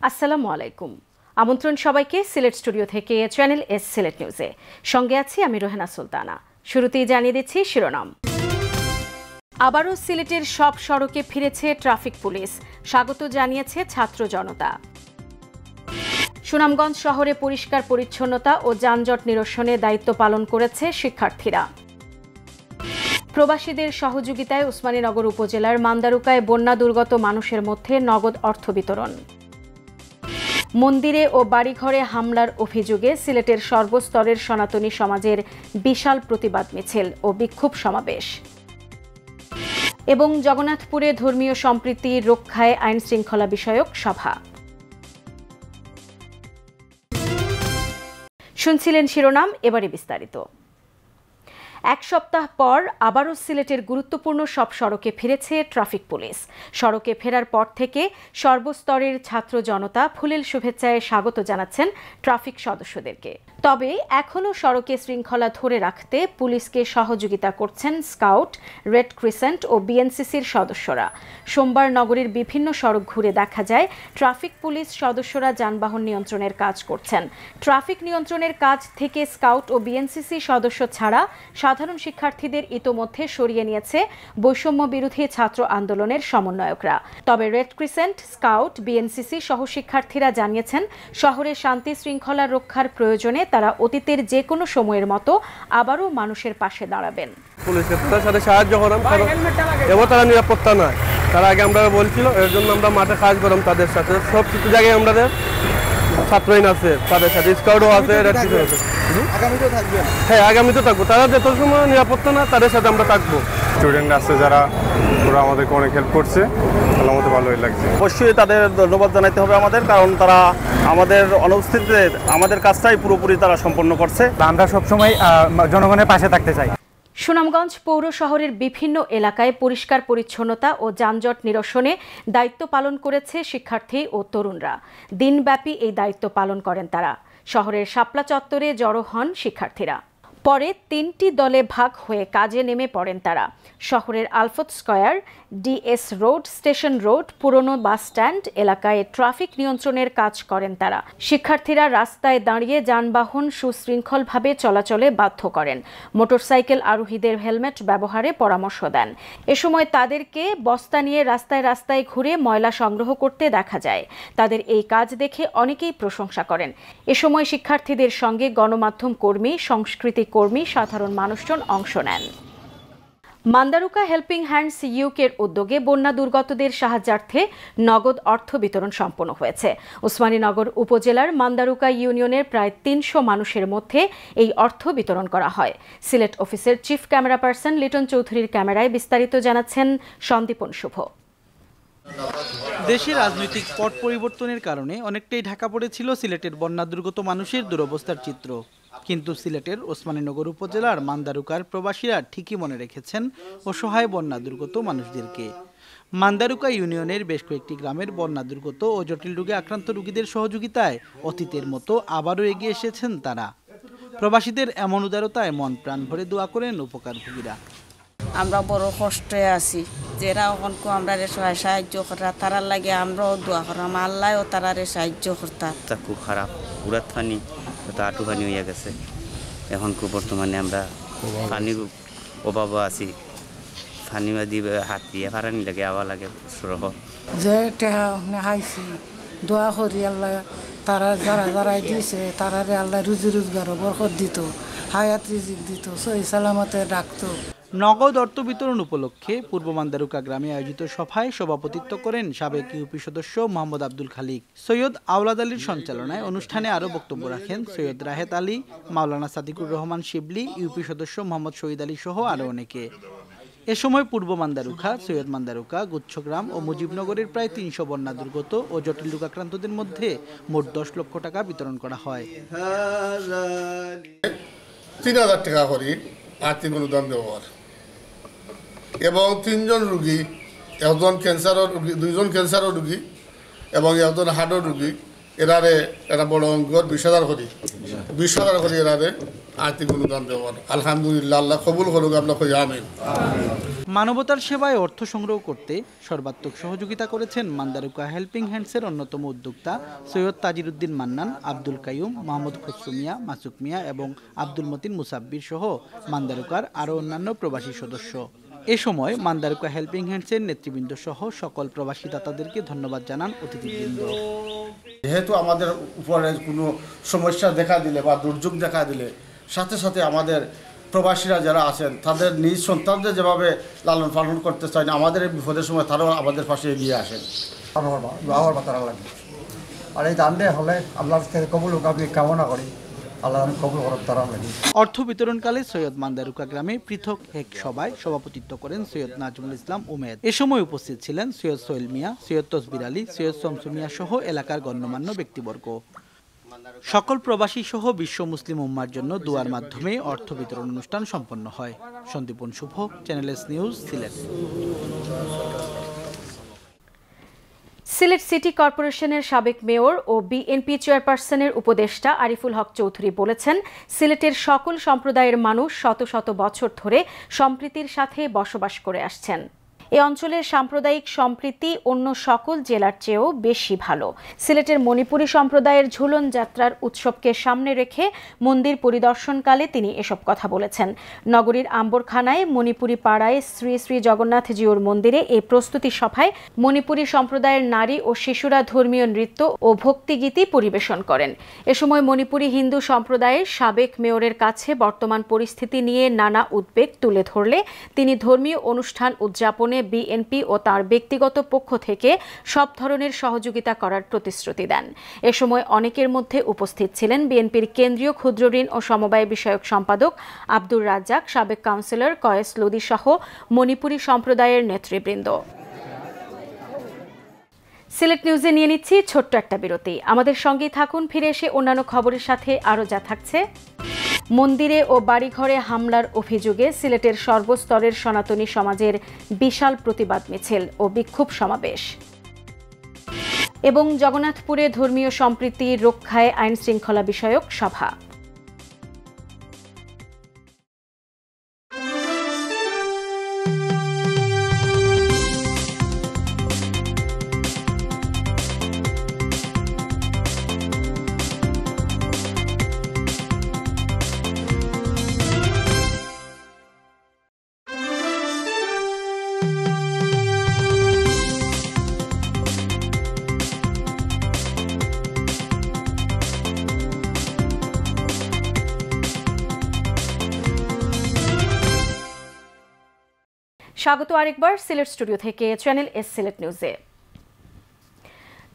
আসসালামু আলাইকুম। আমন্ত্রণ সবাইকে সিলেট স্টুডিও থেকে চ্যানেল এস সিলেট নিউজে। সঙ্গে আছি আমি রোহেনা সুলতানা। শুরুতেই জানিয়ে দিচ্ছি শিরোনাম। আবারও সিলেটের সব সড়কে ফিরেছে ট্রাফিক পুলিশ, স্বাগত জানিয়েছে ছাত্র জনতা। সুনামগঞ্জ শহরে পরিষ্কার পরিচ্ছন্নতা ও যানজট নিরসনে দায়িত্ব পালন করেছে শিক্ষার্থীরা। প্রবাসীদের সহযোগিতায় ওসমানীনগর উপজেলার মান্দারুকায় বন্যা দুর্গত মানুষের মধ্যে নগদ অর্থ বিতরণ। মন্দিরে ও বাড়িঘরে হামলার অভিযোগে সিলেটের সর্বস্তরের সনাতনী সমাজের বিশাল প্রতিবাদ মিছিল ও বিক্ষোভ সমাবেশ। এবং জগন্নাথপুরে ধর্মীয় সম্প্রীতি রক্ষায় আইন শৃঙ্খলা বিষয়ক সভা। শুনছিলেন শিরোনাম, এবারে বিস্তারিত। এক সপ্তাহ পর আবারও সিলেটের গুরুত্বপূর্ণ সব সড়কে ফিরেছে ট্রাফিক পুলিশ। সড়কে ফেরার পর থেকে সর্বস্তরের ছাত্র জনতা ফুলেল শুভেচ্ছায় স্বাগত জানাচ্ছেন ট্রাফিক সদস্যদেরকে। তবে এখনও সড়কে শৃঙ্খলা ধরে রাখতে পুলিশকে সহযোগিতা করছেন স্কাউট, রেড ক্রিসেন্ট ও বিএনসিসির সদস্যরা। সোমবার নগরীর বিভিন্ন সড়ক ঘুরে দেখা যায় ট্রাফিক পুলিশ সদস্যরা যানবাহন নিয়ন্ত্রণের কাজ করছেন। ট্রাফিক নিয়ন্ত্রণের কাজ থেকে স্কাউট ও বিএনসিসি সদস্য ছাড়া সাধারণ শিক্ষার্থীদের ইতোমধ্যে সরিয়ে নিয়েছে বৈষম্য বিরোধী ছাত্র আন্দোলনের সমন্বয়করা। তবে রেড ক্রিসেন্ট, স্কাউট, বিএনসিসি সহ শিক্ষার্থীরা জানিয়েছেন শহরে শান্তি শৃঙ্খলা রক্ষার প্রয়োজনে তারা অতীতের যে কোনো সময়ের মতো আবারও মানুষের পাশে দাঁড়াবেন। পুলিশের সাথে সাহায্য করাম, এবং তারা নিরাপত্তা নয়, তারা আগে আমরা বলছিল, এর জন্য আমরা মাঠে কাজ করাম তাদের সাথে। সব কিছু জায়গায় আমাদের ছাত্রহীন আছে, তাদের সাথে স্কাউটও আছে, রেড ক্রিসেন্ট আছে। হ্যাঁ, আগামীতে থাকবো। তারা যত সময় নিরাপত্তা না, তাদের সাথে আমরা থাকবো। স্টুডেন্ট আছে যারা, ওরা আমাদেরকে অনেক হেল্প করছে, আমাদের ভালোই লাগছে। অবশ্যই তাদের ধন্যবাদ জানাতে হবে আমাদের, কারণ তারা আমাদের অনুপস্থিতিতে আমাদের কাজটাই পুরোপুরি তারা সম্পন্ন করছে। আমরা সবসময় জনগণের পাশে থাকতে চাই। সুনামগঞ্জ পৌর শহরের বিভিন্ন এলাকায় পরিষ্কার পরিচ্ছন্নতা ও যানজট নিরসনে দায়িত্ব পালন করেছে শিক্ষার্থী ও তরুণরা। দিনব্যাপী এই দায়িত্ব পালন করেন তারা। শহরের শাপলা চত্বরে জড়ো হন শিক্ষার্থীরা। পরে 3টি দলে ভাগ হয়ে কাজে নেমে পড়েন তারা। শহরের Alfat square, DS road, station road, পুরনো বাস স্ট্যান্ড এলাকায় ট্রাফিক নিয়ন্ত্রণের কাজ করেন তারা। শিক্ষার্থীরা রাস্তায় দাঁড়িয়ে যানবাহন সুশৃঙ্খলভাবে চলাচলে বাধ্য করেন। মোটরসাইকেল আরোহীদের হেলমেট ব্যবহারে পরামর্শ দেন। এ সময় তাদেরকে বস্তা নিয়ে রাস্তায় রাস্তায় ঘুরে ময়লা সংগ্রহ করতে দেখা যায়। তাদের এই কাজ দেখে অনেকেই প্রশংসা করেন। এ সময় শিক্ষার্থীদের সঙ্গে গণমাধ্যম কর্মী, সংস্কৃতি কর্মী, সাধারণ মানুষজন অংশ নেন। মান্দারুকা হেল্পিং হ্যান্ডস ইউকের উদ্যোগে বন্যা দুর্গতদের সাহায্যার্থে নগদ অর্থ বিতরণ সম্পন্ন হয়েছে। ওসমানীনগর উপজেলার মান্দারুকা ইউনিয়নের প্রায় 300 মানুষের মধ্যে এই অর্থ বিতরণ করা হয়। সিলেট অফিসের চিফ ক্যামেরা পার্সন লিটন চৌধুরীর ক্যামেরায় বিস্তারিত জানাচ্ছেন সন্দীপন শুভ। দেশের রাজনৈতিক পট পরিবর্তনের কারণে অনেকটাই ঢাকা পড়েছিল সিলেটের বন্যা দুর্গত মানুষের দুরবস্থার চিত্র। কিন্তু সিলেটের ওসমানীনগর উপজেলার মান্দারুকার প্রবাসীরা ঠিকই মনে রেখেছেন অসহায় বন্যা দুর্গত মানুষদেরকে। মান্দারুকা ইউনিয়নের বেশ কয়েকটি গ্রামের বন্যা দুর্গত ও জটিল রোগে আক্রান্ত রোগীদের সহযোগিতায় অতীতের মতো আবারও এগিয়ে এসেছেন তারা। প্রবাসীদের এমন উদারতায় মন প্রাণ ভরে দোয়া করেন উপকারভোগীরা। আমরা বড় কষ্টে আছি, যারা অনেক আমরা সাহায্য করা, তারা লাগে আমরাও দোয়া করাম, আল্লাহও তারা সাহায্য করতাম। খুব খারাপ, উড়াত পানি, আটু পানি হয়ে গেছে। এখন খুব বর্তমানে আমরা পানির অভাবও আছি, পানি দিবে হাত দিয়ে ফারানি লাগে, আওয়া লাগে সরহ যে হাইছি দোয়া করি আল্লাহ তারা যারা যারাই দিয়েছে তারা আল্লাহ রুজি রোজগার বরকত দিত, হায়াত রিজিক দিত, সহি সালামতে রাখতো। নগদ অর্থ বিতরণ উপলক্ষে পূর্ব মান্দারুকা গ্রামে আয়োজিত সভায় সভাপতিত্ব করেন সাবেক ইউপি সদস্য মোহাম্মদ আব্দুল খালিক। সৈয়দ আওলাদ আলীর সঞ্চালনায় অনুষ্ঠানে আরও বক্তব্য রাখেন সৈয়দ রাহেত আলী, মাওলানা সাদিকুর রহমান শিবলি, ইউপি সদস্য মোহাম্মদ শহীদ আলী সহ আরও অনেকে। এ সময় পূর্ব মান্দারুকা, সৈয়দ মান্দারুকা, গুচ্ছগ্রাম ও মুজিবনগরের প্রায় 300 বন্যা দুর্গত ও জটিল রোগাক্রান্তদের মধ্যে মোট 10 লক্ষ টাকা বিতরণ করা হয়। 3000 টাকা করে আর্থিক অনুদান দেওয়ার, এবং 3 জন রোগী, একজন ক্যান্সারের রোগী, 2 জন ক্যান্সারের রোগী এবং একজন হার্টের রোগী, এরারে একটা বড় অঙ্কর 20,000 করে এরারে আর্থিক অনুদান দেওয়ার। আলহামদুলিল্লাহ, আল্লাহ কবুল করুক, আমরা কই আমিন। মানবতার সেবায় অর্থ সংগ্রহ করতে সর্বাত্মক সহযোগিতা করেছেন মান্দারুকা হেল্পিং হ্যান্ডসের অন্যতম উদ্যোক্তা সৈয়দ তাজিরউদ্দিন মান্নান, আব্দুল কাইয়ুম, মোহাম্মদ খসরু মিয়া, মাসুক মিয়া এবং আব্দুল মতিন মুসাব্বির সহ মান্দারুকার আরও অন্যান্য প্রবাসী সদস্য। এ সময় মান্দারুকা হেল্পিং হ্যান্ডসের নেতৃবৃন্দ সহ সকল প্রবাসী দাতাদেরকে ধন্যবাদ জানান অতিথিবৃন্দ। যেহেতু আমাদের উপরে কোনো সমস্যা দেখা দিলে বা দুর্যোগ দেখা দিলে সাথে সাথে আমাদের প্রবাসীরা যারা আছেন তাদের নিজ সন্তানদের যেভাবে লালন পালন করতে চান, আমাদের এই বিপদের সময় তারাও আমাদের পাশে এগিয়ে আসেন। তারা লাগে আর এই দান্ডে হলে আল্লাহর থেকে কবুল আমি কামনা করি, আল্লাহ কবুল করেন তারা লাগে। অর্থ বিতরণকালে সৈয়দ মান্দারুকা গ্রামে পৃথক এক সভায় সভাপতিত্ব করেন সৈয়দ নাজমুল ইসলাম উমেদ। এ সময় উপস্থিত ছিলেন সৈয়দ সোহেল মিয়া, সৈয়দ তসবির আলী, সৈয়দ শমসু মিয়া সহ এলাকার গণ্যমান্য ব্যক্তিবর্গ। সকল প্রবাসী সহ বিশ্ব মুসলিম উম্মার জন্য দুয়ার মাধ্যমে অর্থ বিতরণ অনুষ্ঠান সম্পন্ন হয়। Sandipan Shubho, channel S news, Sylhet. Sylhet city কর্পোরেশনের সাবেক মেয়র ও বিএনপি চেয়ারপারসনের উপদেষ্টা আরিফুল হক চৌধুরী বলেছেন, সিলেটের সকল সম্প্রদায়ের মানুষ শত শত বছর ধরে সম্প্রীতির সাথে বসবাস করে আসছেন। এ অঞ্চলের সাম্প্রদায়িক সম্প্রীতি অন্য সকল জেলার চেয়েও বেশি ভালো। সিলেটের মণিপুরী সম্প্রদায়ের ঝুলন যাত্রার উৎসবকে সামনে রেখে মন্দির পরিদর্শনকালে তিনি এসব কথা বলেছেন। নগরীর আম্বরখানায় মণিপুরী পাড়ায় শ্রী শ্রী জগন্নাথ জিউর মন্দিরে এই প্রস্তুতি সভায় মণিপুরী সম্প্রদায়ের নারী ও শিশুরা ধর্মীয় নৃত্য ও ভক্তিগীতি পরিবেশন করেন। এ সময় মণিপুরী হিন্দু সম্প্রদায়ের সাবেক মেয়রের কাছে বর্তমান পরিস্থিতি নিয়ে নানা উদ্বেগ তুলে ধরলে তিনি ধর্মীয় অনুষ্ঠান উদযাপনে বিএনপি ও তার ব্যক্তিগত পক্ষ থেকে সব ধরনের সহযোগিতা করার প্রতিশ্রুতি দেন। এ সময় অনেকের মধ্যে উপস্থিত ছিলেন বিএনপির কেন্দ্রীয় ক্ষুদ্র ঋণ ও সমবায় বিষয়ক সম্পাদক আব্দুর রাজ্জাক, সাবেক কাউন্সিলর কয়েস লোদি সহ মণিপুরী সম্প্রদায়ের নেতৃবৃন্দ। সিলেট নিউজে নিয়ে নিচ্ছি ছোট্ট একটা বিরতি। আমাদের সঙ্গেই থাকুন, ফিরে এসে অন্যান্য খবরের সাথে আরও যা থাকছে। মন্দিরে ও বাড়িঘরে হামলার অভিযোগে সিলেটের সর্বস্তরের সনাতনী সমাজের বিশাল প্রতিবাদ মিছিল ও বিক্ষোভ সমাবেশ এবং জগন্নাথপুরে ধর্মীয় সম্প্রীতি রক্ষায় আইন শৃঙ্খলা বিষয়ক সভা। স্বাগত আরেকবার সিলেট স্টুডিও থেকে চ্যানেল এস সিলেট নিউজে।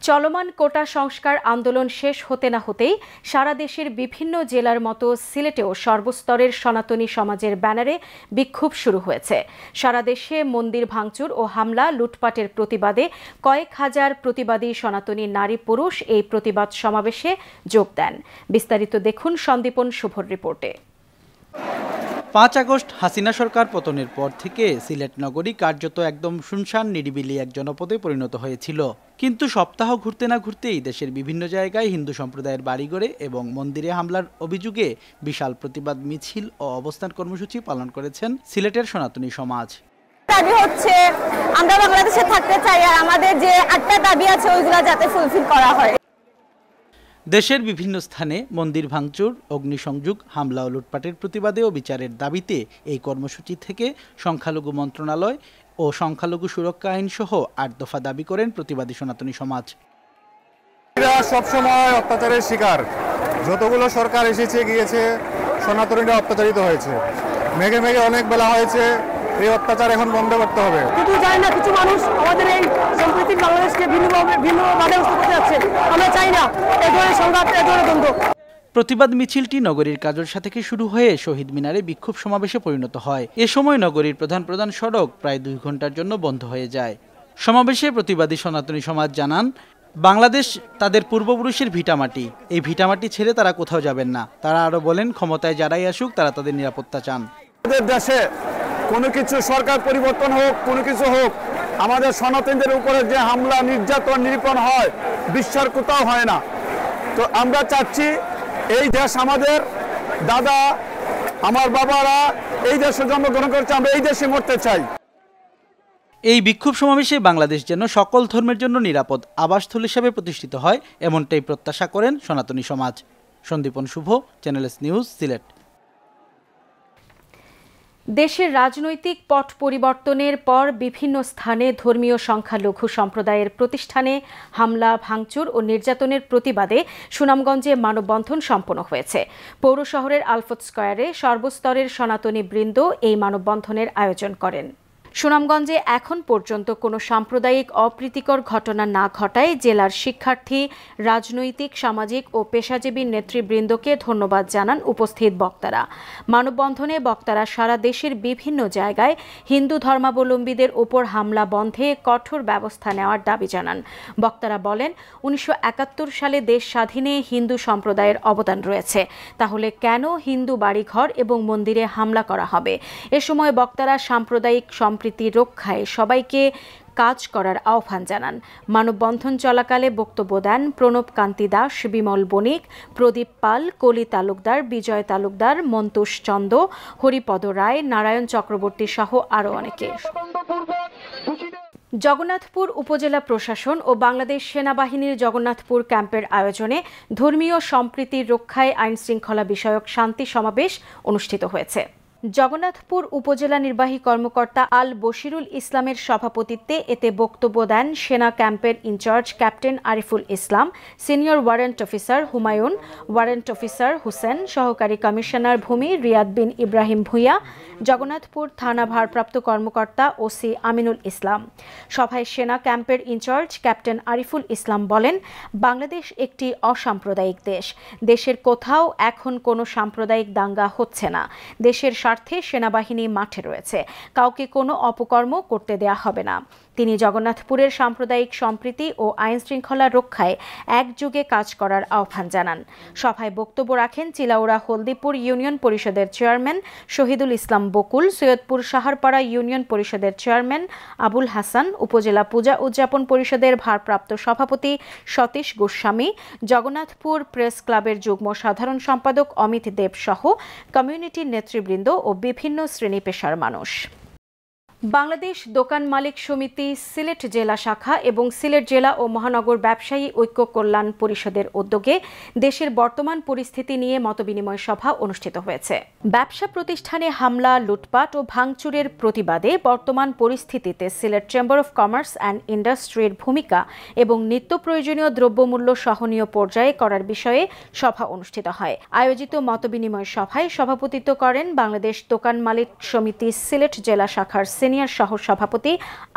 চলমান কোটা সংস্কার আন্দোলন শেষ হতে না হতেই সারা দেশের বিভিন্ন জেলার মতো সিলেটেও সর্বস্তরের সনাতনী সমাজের ব্যানারে বিক্ষোভ শুরু হয়েছে। সারা দেশে মন্দির ভাঙচুর ও হামলা লুটপাটের প্রতিবাদে কয়েক হাজার প্রতিবাদী সনাতনী নারী পুরুষ এই প্রতিবাদ সমাবেশে যোগ দেন। বিস্তারিত দেখুন সন্দীপন শুভর রিপোর্টে। 5 আগস্ট হাসিনা সরকার পতনের পর থেকে সিলেট নগরী কার্যত একদম শুনশান নিরিবিলি এক জনপদে পরিণত হয়েছিল। কিন্তু সপ্তাহ ঘুরতে না ঘুরতেই দেশের বিভিন্ন জায়গায় হিন্দু সম্প্রদায়ের বাড়িঘরে এবং মন্দিরে হামলার অভিযোগে বিশাল প্রতিবাদ মিছিল ও অবস্থান কর্মসূচি পালন করেছেন সিলেটের সনাতনী সমাজ। দাবি হচ্ছে আমরা বাংলাদেশে থাকতে চাই আর আমাদের যে 8টা দাবি আছে ওইগুলো যাতে ফুলফিল করা হয়। দেশের বিভিন্ন স্থানে মন্দির ভাঙচুর, অগ্নিসংযোগ, হামলা ও লুটপাটের প্রতিবাদে ও বিচারের দাবিতে এই কর্মসূচি থেকে সংখ্যালঘু মন্ত্রণালয় ও সংখ্যালঘু সুরক্ষা আইন সহ 8 দফা দাবি করেন প্রতিবাদী সনাতনী সমাজ। এরা সবসময় অত্যাচারের শিকার। যতগুলো সরকার এসেছে গিয়েছে সনাতনীরা অত্যাচারিত হয়েছে। মেঘে মেঘে অনেক বেলা হয়েছে, এই অত্যাচার এখন বন্ধ করতে হবে। কিন্তু জানি না কিছু মানুষ আমাদের এই সম্প্রীতির বাংলাদেশকে ভিন্নভাবে উপস্থাপন করতে যাচ্ছে। আমরা চাই না এই ধরনের সংঘাত, এই ধরনের দ্বন্দ্ব। প্রতিবাদ মিছিলটি নগরীর কাজলসা থেকে শুরু হয়ে শহীদ মিনারে বিক্ষোভ সমাবেশে পরিণত হয়। এ সময় নগরীর প্রধান সড়ক প্রায় 2 ঘন্টার জন্য বন্ধ হয়ে যায়। সমাবেশে প্রতিবাদী সনাতনী সমাজ জানান, বাংলাদেশ তাদের পূর্বপুরুষের ভিটামাটি, এই ভিটামাটি ছেড়ে তারা কোথাও যাবেন না। তারা আরো বলেন, ক্ষমতায় যারাই আসুক তারা তাদের নিরাপত্তা চান। আমাদের দেশে কোনো কিছু সরকার পরিবর্তন হোক, কোনো কিছু হোক, আমাদের সনাতনীদের উপরে যে হামলা, নির্যাতন, নিরীপণ হয় বিশ্বের কোথাও হয় না। তো আমরা চাচ্ছি এই দেশ আমাদের, দাদা আমার বাবারা এই দেশে জন্মগ্রহণ করেছে, আমরা এই দেশে মরতে চাই। এই বিক্ষোভ সমাবেশে বাংলাদেশ যেন সকল ধর্মের জন্য নিরাপদ আবাসস্থল হিসেবে প্রতিষ্ঠিত হয় এমনটাই প্রত্যাশা করেন সনাতনী সমাজ। Sandipan Shubho, channel S news, Sylhet. দেশের রাজনৈতিক পট পরিবর্তনের পর বিভিন্ন স্থানে ধর্মীয় সংখ্যালঘু সম্প্রদায়ের প্রতিষ্ঠানে হামলা, ভাঙচুর ও নির্যাতনের প্রতিবাদে সুনামগঞ্জে মানববন্ধন সম্পন্ন হয়েছে। পৌর শহরের আলফত স্কয়ারে সর্বস্তরের সনাতনী বৃন্দ এই মানববন্ধনের আয়োজন করেন। সুনামগঞ্জে এখন পর্যন্ত কোনো সাম্প্রদায়িক অপ্রীতিকর ঘটনা না ঘটায় জেলার শিক্ষার্থী, রাজনৈতিক, সামাজিক ও পেশাজীবী নেতৃবৃন্দকে ধন্যবাদ জানান উপস্থিত বক্তারা। মানববন্ধনে বক্তারা সারা দেশের বিভিন্ন জায়গায় হিন্দু ধর্মাবলম্বীদের ওপর হামলা বন্ধে কঠোর ব্যবস্থা নেওয়ার দাবি জানান। বক্তারা বলেন, ১৯৭১ সালে দেশ স্বাধীনে হিন্দু সম্প্রদায়ের অবদান রয়েছে, তাহলে কেন হিন্দু বাড়িঘর এবং মন্দিরে হামলা করা হবে? এ সময় বক্তারা সাম্প্রদায়িক সম্প্রীতি রক্ষায় সবাইকে কাজ করার আহ্বান জানান। মানববন্ধন চলাকালে বক্তব্য দেন প্রণব কান্তি দাস, বিমল বণিক, প্রদীপ পাল, কলি তালুকদার, বিজয় তালুকদার, মন্তুষ চন্দ, হরিপদ রায়, নারায়ণ চক্রবর্তী সহ আরও অনেকে। জগন্নাথপুর উপজেলা প্রশাসন ও বাংলাদেশ সেনাবাহিনীর জগন্নাথপুর ক্যাম্পের আয়োজনে ধর্মীয় সম্প্রীতির রক্ষায় আইনশৃঙ্খলা বিষয়ক শান্তি সমাবেশ অনুষ্ঠিত হয়েছে। জগন্নাথপুর উপজেলা নির্বাহী কর্মকর্তা আল বশিরুল ইসলামের সভাপতিত্বে এতে বক্তব্য দেন সেনা ক্যাম্পের in charge captain Ariful Islam, senior warrant officer Humayun, warrant officer Hossain, সহকারী কমিশনার ভূমি রিয়াদ বিন ইব্রাহিম ভূঁইয়া, জগন্নাথপুর থানা ভারপ্রাপ্ত কর্মকর্তা ওসি আমিনুল ইসলাম। সভায় সেনা ক্যাম্পের ইনচার্জ ক্যাপ্টেন আরিফুল ইসলাম বলেন, বাংলাদেশ একটি অসাম্প্রদায়িক দেশ। দেশের কোথাও এখন কোনো সাম্প্রদায়িক দাঙ্গা হচ্ছে না। দেশের স্বার্থে সেনাবাহিনী মাঠে রয়েছে, কাউকে কোনো অপকর্ম করতে দেয়া হবে না। তিনি জগন্নাথপুরের সাম্প্রদায়িক সম্প্রীতি ও আইন শৃঙ্খলা রক্ষায় একযোগে কাজ করার আহ্বান জানান। সভায় বক্তব্য রাখেন চিলাউড়া হলদিপুর ইউনিয়ন পরিষদের চেয়ারম্যান শহীদুল ইসলাম বকুল, সৈয়দপুর সাহারপাড়া ইউনিয়ন পরিষদের চেয়ারম্যান আবুল হাসান, উপজেলা পূজা উদযাপন পরিষদের ভারপ্রাপ্ত সভাপতি সতীশ গোস্বামী, জগন্নাথপুর প্রেস ক্লাবের যুগ্ম সাধারণ সম্পাদক অমিত দেব সহ কমিউনিটির নেতৃবৃন্দ ও বিভিন্ন শ্রেণী পেশার মানুষ। বাংলাদেশ দোকান মালিক সমিতি সিলেট জেলা শাখা এবং সিলেট জেলা ও মহানগর ব্যবসায়ী ঐক্য কল্যাণ পরিষদের উদ্যোগে দেশের বর্তমান পরিস্থিতি নিয়ে মতবিনিময় সভা অনুষ্ঠিত হয়েছে। ব্যবসা প্রতিষ্ঠানে হামলা, লুটপাট ও ভাঙচুরের প্রতিবাদে বর্তমান পরিস্থিতিতে Sylhet chamber of commerce and ইন্ডাস্ট্রির ভূমিকা এবং নিত্য প্রয়োজনীয় দ্রব্যমূল্য সহনীয় পর্যায়ে করার বিষয়ে সভা অনুষ্ঠিত হয়। আয়োজিত মতবিনিময় সভায় সভাপতিত্ব করেন বাংলাদেশ দোকান মালিক সমিতি সিলেট জেলা শাখার সিনিয়র সহ সভাপতি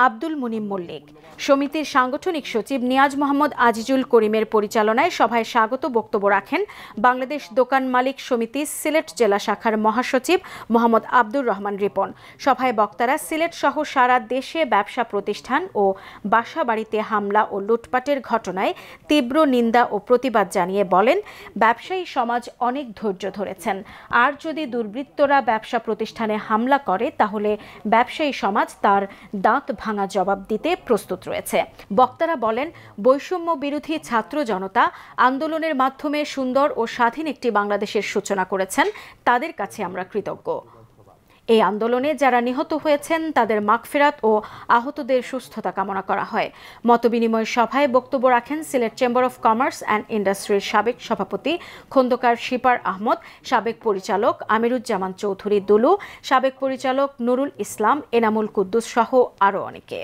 আব্দুল মুনিম মল্লিক। সমিতির সাংগঠনিক সচিব নিয়াজ মোহাম্মদ আজিজুল করিমের পরিচালনায় সভায় স্বাগত বক্তব্য রাখেন বাংলাদেশ দোকান মালিক সমিতি সিলেট জেলা শাখার মহাসচিব মোহাম্মদ আব্দুর রহমান রিপন। সভায় বক্তারা সিলেট সহ সারা দেশে ব্যবসা প্রতিষ্ঠান ও বাসা বাড়িতে হামলা ও লুটপাটের ঘটনায় তীব্র নিন্দা ও প্রতিবাদ জানিয়ে বলেন, ব্যবসায়ী সমাজ অনেক ধৈর্য ধরেছেন, আর যদি দুর্বৃত্তরা ব্যবসা প্রতিষ্ঠানে হামলা করে তাহলে ব্যবসায়ী সমাজ তার দাঁত ভাঙা জবাব দিতে প্রস্তুত রয়েছে। বক্তারা বলেন, বৈষম্য বিরোধী ছাত্র জনতা আন্দোলনের মাধ্যমে সুন্দর ও স্বাধীন একটি বাংলাদেশের সূচনা করেছেন, তাদের কাছে আমরা কৃতজ্ঞ। এই আন্দোলনে যারা নিহত হয়েছেন তাদের মাগফিরাত ও আহতদের সুস্থতা কামনা করা হয়। মতবিনিময় সভায় বক্তব্য রাখেন Sylhet chamber of commerce and ইন্ডাস্ট্রির সাবেক সভাপতি খন্দকার শিপার আহমদ, সাবেক পরিচালক আমিরুজ্জামান চৌধুরী দুলু, সাবেক পরিচালক নুরুল ইসলাম, এনামুল কুদ্দুস সহ আরও অনেকে।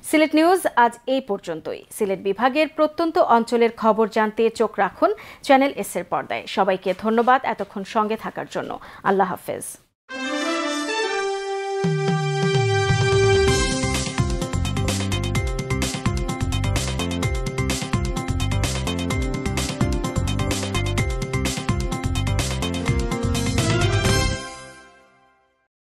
সিলেট নিউজ আজ এই পর্যন্তই। সিলেট বিভাগের প্রত্যন্ত অঞ্চলের খবর জানতে চোখ রাখুন চ্যানেল এস এর পর্দায়। সবাইকে ধন্যবাদ এতক্ষণ সঙ্গে থাকার জন্য। আল্লাহ হাফেজ।